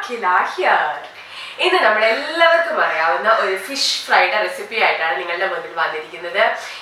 Akila here. ഇന്ന് നമ്മളെല്ലാവർക്കും അറിയാവുന്ന ഒരു ഫിഷ് ഫ്രൈയുടെ റെസിപ്പി ആയിട്ടാണ് നിങ്ങളുടെ മുന്നിൽ വന്നിരിക്കുന്നത്.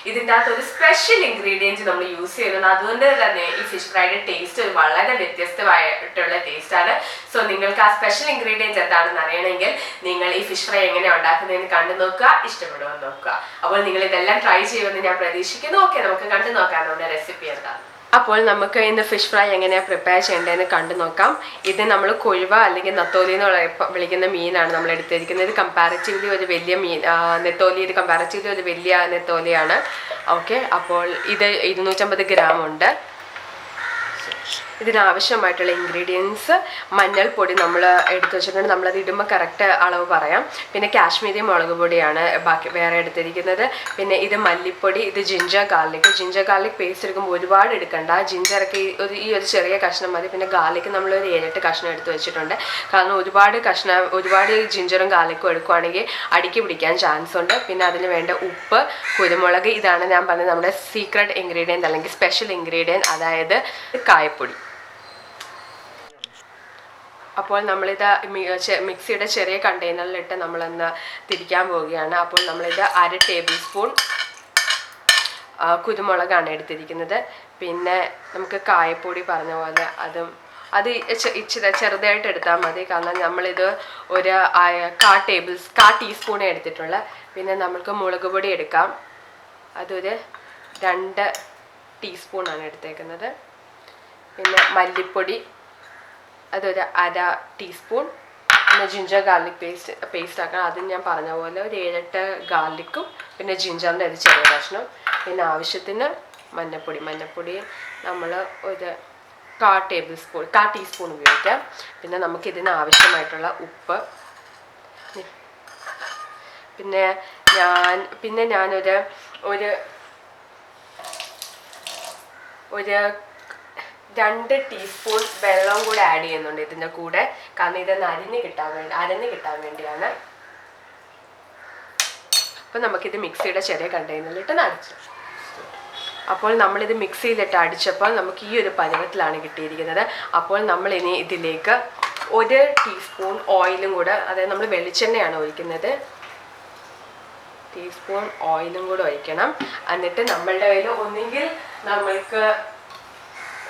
ഇതിൻ്റെ അകത്ത് ഒരു സ്പെഷ്യൽ ഇൻഗ്രീഡിയൻറ്റ് നമ്മൾ യൂസ് ചെയ്യുന്നത്. അതുകൊണ്ട് തന്നെ ഈ ഫിഷ് ഫ്രൈയുടെ ടേസ്റ്റ് ഒരു വളരെ വ്യത്യസ്തമായിട്ടുള്ള ടേസ്റ്റാണ്. സോ നിങ്ങൾക്ക് ആ സ്പെഷ്യൽ ഇൻഗ്രീഡിയൻറ്റ് എന്താണെന്ന് അറിയണമെങ്കിൽ നിങ്ങൾ ഈ ഫിഷ് ഫ്രൈ എങ്ങനെയാണ് ഉണ്ടാക്കുന്നതെന്ന് കണ്ടു നോക്കുക, ഇഷ്ടപ്പെടുമെന്ന് നോക്കുക. അപ്പോൾ നിങ്ങൾ ഇതെല്ലാം ട്രൈ ചെയ്യുമെന്ന് ഞാൻ പ്രതീക്ഷിക്കുന്നു. ഓക്കെ, നമുക്ക് കണ്ടു നോക്കാം നമ്മുടെ റെസിപ്പി എന്താണ്. അപ്പോൾ നമുക്ക് ഇന്ന് ഫിഷ് ഫ്രൈ എങ്ങനെയാണ് പ്രിപ്പയർ ചെയ്യേണ്ടതെന്ന് കണ്ടു നോക്കാം. ഇത് നമ്മൾ കൊഴുവ അല്ലെങ്കിൽ നത്തോലി എന്ന് വിളിക്കുന്ന മീനാണ് നമ്മൾ എടുത്തിരിക്കുന്നത്. ഇത് കമ്പാരിറ്റീവ്ലി ഒരു വലിയ മീൻ, നെത്തോലി ഇത് കമ്പാരിറ്റീവ്ലി ഒരു വലിയ നെത്തോലിയാണ്. ഓക്കെ, അപ്പോൾ ഇത് 250 ഗ്രാം ഉണ്ട്. ഇതിനാവശ്യമായിട്ടുള്ള ഇൻഗ്രീഡിയൻസ് മഞ്ഞൾപ്പൊടി നമ്മൾ എടുത്തു വെച്ചിട്ടുണ്ട്. നമ്മളത് ഇടുമ്പോൾ കറക്റ്റ് അളവ് പറയാം. പിന്നെ കാശ്മീരി മുളക് പൊടിയാണ് ബാക്കി വേറെ എടുത്തിരിക്കുന്നത്. പിന്നെ ഇത് മല്ലിപ്പൊടി, ഇത് ജിഞ്ചർ ഗാർലിക് പേസ്റ്റ് എടുക്കുമ്പോൾ ഒരുപാട് എടുക്കണ്ട. ജിഞ്ചറൊക്കെ ഈ ഒരു ചെറിയ കഷ്ണം മതി. പിന്നെ ഗാർലിക് നമ്മളൊരു 7-8 കഷ്ണം എടുത്ത് വെച്ചിട്ടുണ്ട്. കാരണം ഒരുപാട് ജിഞ്ചറും ഗാർലിക്കും എടുക്കുകയാണെങ്കിൽ അടിക്ക് പിടിക്കാൻ ചാൻസ് ഉണ്ട്. പിന്നെ അതിന് വേണ്ട ഉപ്പ്, കുരുമുളക്, ഇതാണ് ഞാൻ പറഞ്ഞത് നമ്മുടെ സീക്രട്ട് ഇൻഗ്രീഡിയൻറ്റ് അല്ലെങ്കിൽ സ്പെഷ്യൽ ഇൻഗ്രീഡിയൻറ്റ്, അതായത് കായപ്പൊടി. അപ്പോൾ നമ്മളിത് മിക്സിയുടെ ചെറിയ കണ്ടെയ്നറിലിട്ട് നമ്മളൊന്ന് തിരിക്കാൻ പോവുകയാണ്. അപ്പോൾ നമ്മളിത് 1/2 ടേബിൾ സ്പൂൺ കുരുമുളകാണ് എടുത്തിരിക്കുന്നത്. പിന്നെ നമുക്ക് കായപ്പൊടി പറഞ്ഞ പോലെ അത് ഇച്ചിരി ചെറുതായിട്ട് എടുത്താൽ മതി. കാരണം നമ്മളിത് ഒരു 1/4 ടീസ്പൂണേ എടുത്തിട്ടുള്ളൂ. പിന്നെ നമുക്ക് മുളക് പൊടി എടുക്കാം. അതൊരു 2 ടീസ്പൂണാണ് എടുത്തേക്കുന്നത്. പിന്നെ മല്ലിപ്പൊടി അതൊരു 1/2 ടീസ്പൂൺ. പിന്നെ ജിഞ്ചർ ഗാർലിക് പേസ്റ്റ് ആക്കണം. അതും ഞാൻ പറഞ്ഞ പോലെ ഒരു 7-8 ഗാർലിക്കും പിന്നെ ജിഞ്ചറിൻ്റെ ഒരു ചെറിയ കഷ്ണം. പിന്നെ ആവശ്യത്തിന് മഞ്ഞൾപ്പൊടി നമ്മൾ ഒരു 1/4 ടീസ്പൂൺ ഉപയോഗിക്കാം. പിന്നെ നമുക്കിതിന് ആവശ്യമായിട്ടുള്ള ഉപ്പ്. പിന്നെ ഞാനൊരു 2 ടീസ്പൂൺ വെള്ളം കൂടെ ആഡ് ചെയ്യുന്നുണ്ട് ഇതിൻ്റെ കൂടെ. കാരണം ഇതൊന്ന് അരഞ്ഞ് കിട്ടാൻ വേണ്ടിയാണ്. അപ്പോൾ നമുക്കിത് മിക്സിയുടെ ചെറിയ കണ്ടെയ്നറിലിട്ട് അടിച്ചു. അപ്പോൾ നമ്മളിത് മിക്സിയിലിട്ട് അടിച്ചപ്പോൾ നമുക്ക് ഈ ഒരു പരുവത്തിലാണ് കിട്ടിയിരിക്കുന്നത്. അപ്പോൾ നമ്മളിനി ഇതിലേക്ക് 1 ടീസ്പൂൺ ഓയിലും കൂടെ, അതായത് നമ്മൾ വെളിച്ചെണ്ണയാണ് ഒഴിക്കുന്നത്, ടീസ്പൂൺ ഓയിലും കൂടെ ഒഴിക്കണം. എന്നിട്ട് നമ്മളുടെ കയ്യിൽ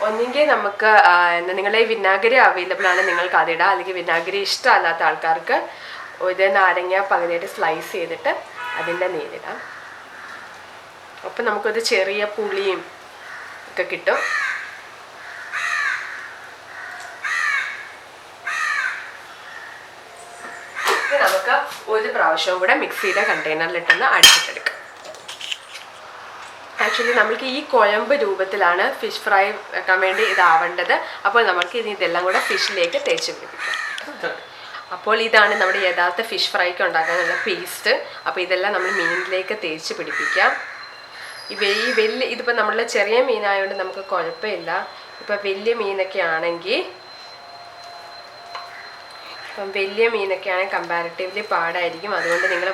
ഒന്നുകിൽ നമുക്ക് നിങ്ങളുടെ വിനാഗിരി അവൈലബിൾ ആണ്, നിങ്ങൾക്ക് അതിടാം. അല്ലെങ്കിൽ വിനാഗിരി ഇഷ്ടമല്ലാത്ത ആൾക്കാർക്ക് ഒരു നാരങ്ങ പകുതിയായിട്ട് സ്ലൈസ് ചെയ്തിട്ട് അതിൻ്റെ നീരിടാം. അപ്പം നമുക്കൊരു ചെറിയ പുളിയും ഒക്കെ കിട്ടും. നമുക്ക് ഒരു പ്രാവശ്യവും കൂടെ മിക്സിയുടെ കണ്ടെയ്നറിലിട്ടൊന്ന് അടിച്ചിട്ടെടുക്കാം. ആക്ച്വലി നമ്മൾക്ക് ഈ കുഴമ്പ് രൂപത്തിലാണ് ഫിഷ് ഫ്രൈ വെക്കാൻ വേണ്ടി ഇതാവേണ്ടത്. അപ്പോൾ നമുക്ക് ഇനി ഇതെല്ലാം കൂടെ ഫിഷിലേക്ക് തേച്ച് പിടിപ്പിക്കാം. അപ്പോൾ ഇതാണ് നമ്മുടെ യഥാർത്ഥ ഫിഷ് ഫ്രൈക്ക് ഉണ്ടാക്കാനുള്ള പേസ്റ്റ്. അപ്പോൾ ഇതെല്ലാം നമ്മൾ മീനിലേക്ക് തേച്ച് പിടിപ്പിക്കാം. ഇതിപ്പോൾ നമ്മളുടെ ചെറിയ മീനായതുകൊണ്ട് നമുക്ക് കുഴപ്പമില്ല. ഇപ്പം വലിയ മീനൊക്കെ ആണെങ്കിൽ കമ്പാരിറ്റീവ്ലി പാടായിരിക്കും. അതുകൊണ്ട് നിങ്ങൾ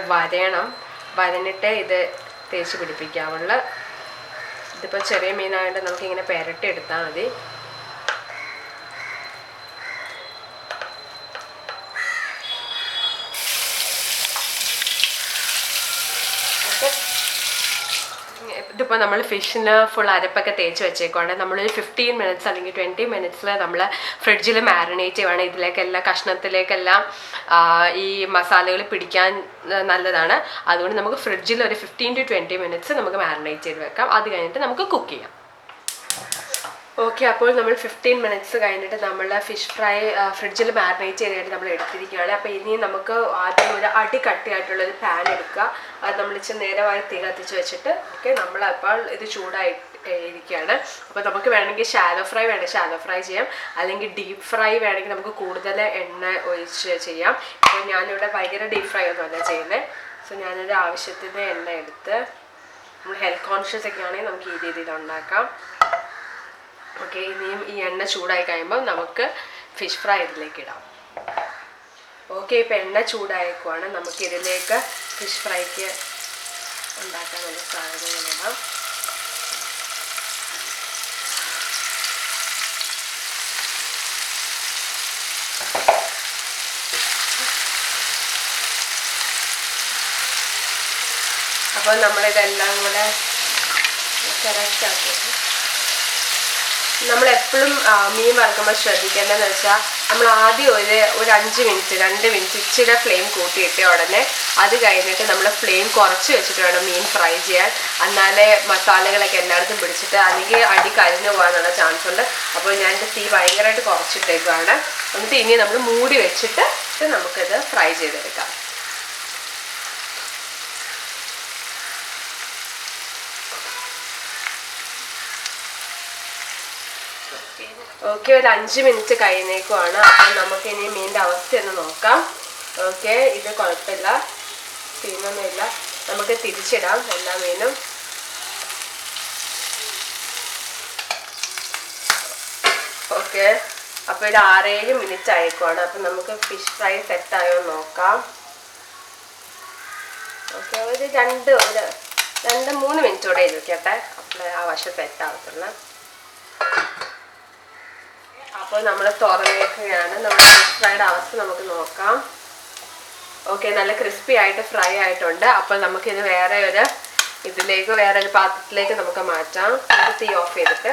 വരഞ്ഞിട്ട് ഇത് തേച്ച് പിടിപ്പിക്കാവുള്ള. ഇതിപ്പോൾ ചെറിയ മീനായതുകൊണ്ട് നമുക്കിങ്ങനെ പെരട്ടി എടുത്താൽ മതി. ഇതിപ്പോൾ നമ്മൾ ഫിഷിന് ഫുൾ അരപ്പൊക്കെ തേച്ച് വെച്ചേക്കുവാണ്. നമ്മളൊരു 15 മിനിറ്റ്സ് അല്ലെങ്കിൽ 20 മിനിറ്റ്സിൽ നമ്മൾ ഫ്രിഡ്ജിൽ മാരിനേറ്റ് ചെയ്യുവാണ്. ഇതിലേക്കെല്ലാം കഷ്ണത്തിലേക്കെല്ലാം ഈ മസാലകൾ പിടിക്കാൻ നല്ലതാണ്. അതുകൊണ്ട് നമുക്ക് ഫ്രിഡ്ജിൽ ഒരു 15 to 20 മിനിറ്റ്സ് നമുക്ക് മാരിനേറ്റ് ചെയ്ത് വെക്കാം. അത് കഴിഞ്ഞിട്ട് നമുക്ക് കുക്ക് ചെയ്യാം. ഓക്കെ, അപ്പോൾ നമ്മൾ 15 മിനിറ്റ്സ് കഴിഞ്ഞിട്ട് നമ്മൾ ഫിഷ് ഫ്രൈ ഫ്രിഡ്ജിൽ മാരിനേറ്റ് ചെയ്തിട്ട് നമ്മൾ എടുത്തിരിക്കുകയാണ്. അപ്പോൾ ഇനി നമുക്ക് ആദ്യം ഒരു അടികട്ടിയായിട്ടുള്ളൊരു പാൻ എടുക്കുക. അത് നമ്മൾ ഇച്ചിരി നേരമായി തീ കത്തിച്ച് വെച്ചിട്ട് നമ്മളപ്പോൾ ഇത് ചൂടായിരിക്കുകയാണ്. അപ്പോൾ നമുക്ക് വേണമെങ്കിൽ ഷാലോ ഫ്രൈ ചെയ്യാം. അല്ലെങ്കിൽ ഡീപ്പ് ഫ്രൈ വേണമെങ്കിൽ നമുക്ക് കൂടുതൽ എണ്ണ ഒഴിച്ച് ചെയ്യാം. അപ്പോൾ ഞാനിവിടെ ഭയങ്കര ഡീപ്പ് ഫ്രൈ ഒന്നുമല്ല ചെയ്യുന്നത്. സോ ഞാനൊരു ആവശ്യത്തിന് എണ്ണ എടുത്ത്, നമ്മൾ ഹെൽത്ത് കോൺഷ്യസ് ഒക്കെ ആണെങ്കിൽ നമുക്ക് ഈ രീതിയിൽ ഉണ്ടാക്കാം. ഓക്കെ, ഇനിയും ഈ എണ്ണ ചൂടായി കഴിയുമ്പോൾ നമുക്ക് ഫിഷ് ഫ്രൈ ഇതിലേക്ക് ഇടാം. ഓക്കെ, ഇപ്പം എണ്ണ ചൂടായേക്കുവാണ്. നമുക്കിതിലേക്ക് ഫിഷ് ഫ്രൈക്ക് ഉണ്ടാക്കാനുള്ള സാധനങ്ങളിടാം. അപ്പോൾ നമ്മളിതെല്ലാം കൂടെ കറക്റ്റ് ആക്കി. നമ്മളെപ്പോഴും മീൻ വറുക്കുമ്പോൾ ശ്രദ്ധിക്കേണ്ടതെന്ന് വെച്ചാൽ നമ്മൾ ആദ്യം ഒരു 5 മിനിറ്റ് 2 മിനിറ്റ് ഇച്ചിരി ഫ്ലെയിം കൂട്ടിയിട്ട ഉടനെ അത് കഴിഞ്ഞിട്ട് നമ്മൾ ഫ്ലെയിം കുറച്ച് വെച്ചിട്ട് വേണം മീൻ ഫ്രൈ ചെയ്യാൻ. എന്നാലേ മസാലകളൊക്കെ എല്ലായിടത്തും പിടിച്ചിട്ട് അല്ലെങ്കിൽ അടി കരിഞ്ഞു പോകാനുള്ള ചാൻസ് ഉണ്ട്. അപ്പോൾ ഞാൻ തീ ഭയങ്കരമായിട്ട് കുറച്ചിട്ടേക്കാണ്. എന്നിട്ട് ഇനി നമ്മൾ മൂടി വെച്ചിട്ട് നമുക്കിത് ഫ്രൈ ചെയ്തെടുക്കാം. ഓക്കെ, ഒരു 5 മിനിറ്റ് കഴിഞ്ഞേക്കുവാണ്. അപ്പം നമുക്ക് ഇനി മീനിൻ്റെ അവസ്ഥയൊന്ന് നോക്കാം. ഓക്കെ, ഇത് കുഴപ്പമില്ല, സീനൊന്നുമില്ല. നമുക്ക് തിരിച്ചിടാം എല്ലാ മീനും. ഓക്കെ, അപ്പോൾ ഇത് 6-7 മിനിറ്റ് ആയേക്കുവാണ്. അപ്പം നമുക്ക് ഫിഷ് ഫ്രൈ സെറ്റായോ നോക്കാം. ഓക്കെ, ഒരു 2-3 മിനിറ്റോടെ ഇരിക്കട്ടെ, അപ്പോൾ ആ വശം സെറ്റാവത്തുള്ളൂ. അപ്പോൾ നമ്മൾ തുറന്നേക്കുകയാണ്. നമ്മുടെ ഫിഷ് ഫ്രൈയുടെ അവസ്ഥ നമുക്ക് നോക്കാം. ഓക്കെ, നല്ല ക്രിസ്പി ആയിട്ട് ഫ്രൈ ആയിട്ടുണ്ട്. അപ്പോൾ നമുക്കിത് വേറെ ഒരു പാത്രത്തിലേക്ക് നമുക്ക് മാറ്റാം. തീ ഓഫ് ചെയ്തിട്ട്.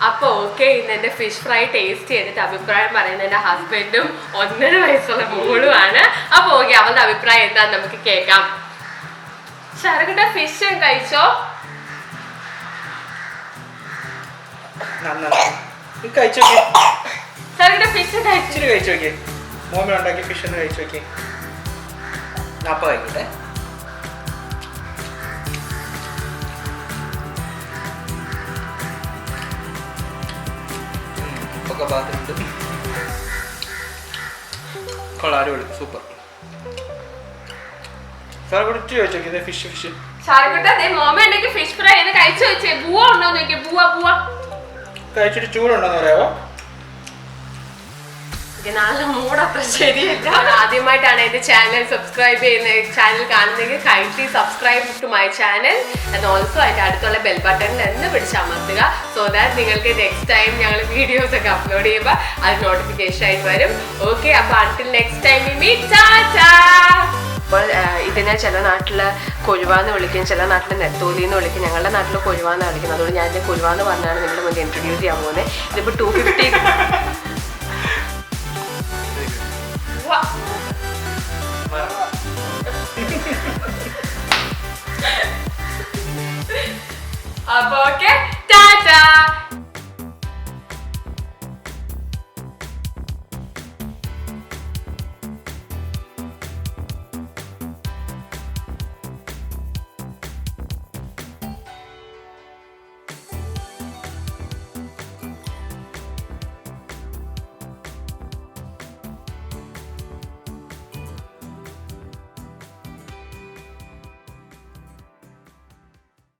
അപ്പോൾ ഓക്കെ, ഇന്ന് എൻ്റെ ഫിഷ് ഫ്രൈ ടേസ്റ്റ് ചെയ്തിട്ട് അഭിപ്രായം പറയുന്നത് എൻ്റെ ഹസ്ബൻഡും 1.5 വയസ്സുള്ള മോളുമാണ്. അപ്പോൾ ഓക്കെ, അവളുടെ അഭിപ്രായം എന്താണെന്ന് നമുക്ക് കേൾക്കാം. ശരകിട്ട ഫിഷ് കഴിച്ചോ? മോമിലുണ്ടാക്കിയ ഫിഷ് ഒന്ന് കഴിച്ചു നോക്കി. അപ്പൊ കഴിക്കട്ടെ. ഒക്കെ പാത്രമുണ്ട്. കൊള്ളാം, അടിപൊളി, സൂപ്പർ. സാർ കൂടെ ചോദിച്ചു നോക്കി ഫിഷ് ഫിഷ് ഫിഷ് ഫ്രൈ കഴിച്ചു വെച്ചേ. ബൂവ ഉണ്ടോ നോക്കിയേ. ബൂവ കഴിച്ചിട്ട് ചൂടുണ്ടോന്ന് പറയാമോ? മൂടത്ര ശരിയല്ല. ആദ്യമായിട്ടാണ് എന്റെ ചാനൽ സബ്സ്ക്രൈബ് ചെയ്യുന്ന ചാനൽ കാണുന്നെങ്കിൽ kindly subscribe to my channel and also അതിന്റെ അടുത്തുള്ള ബെൽ ബട്ടണിൽ എന്ന് പിടിച്ചമർത്തുക. സോ ദാറ്റ് നിങ്ങൾക്ക് നെക്സ്റ്റ് ടൈം ഞങ്ങൾ വീഡിയോസ് ഒക്കെ അപ്ലോഡ് ചെയ്യുമ്പോൾ അത് നോട്ടിഫിക്കേഷൻ ആയിട്ട് വരും. ഓക്കെ, അപ്പൊ until next time we meet. ടാറ്റാ. അപ്പോൾ ഇതിനെ ചില നാട്ടിൽ കൊഴുവാന്ന് വിളിക്കും, ചില നാട്ടിൽ നെത്തോലി എന്ന് വിളിക്കും. ഞങ്ങളുടെ നാട്ടിൽ കൊഴുവാന്ന് വിളിക്കുന്നത്. അതുകൊണ്ട് ഞാൻ ഇതിനെ കൊഴുവാന്ന് പറഞ്ഞാണ് നിങ്ങളുടെ മുന്നിൽ ഇൻട്രൊഡ്യൂസ് ചെയ്യാൻ പോകുന്നത്. ഇതിപ്പോൾ 250. അപ്പോൾ ഓക്കെ.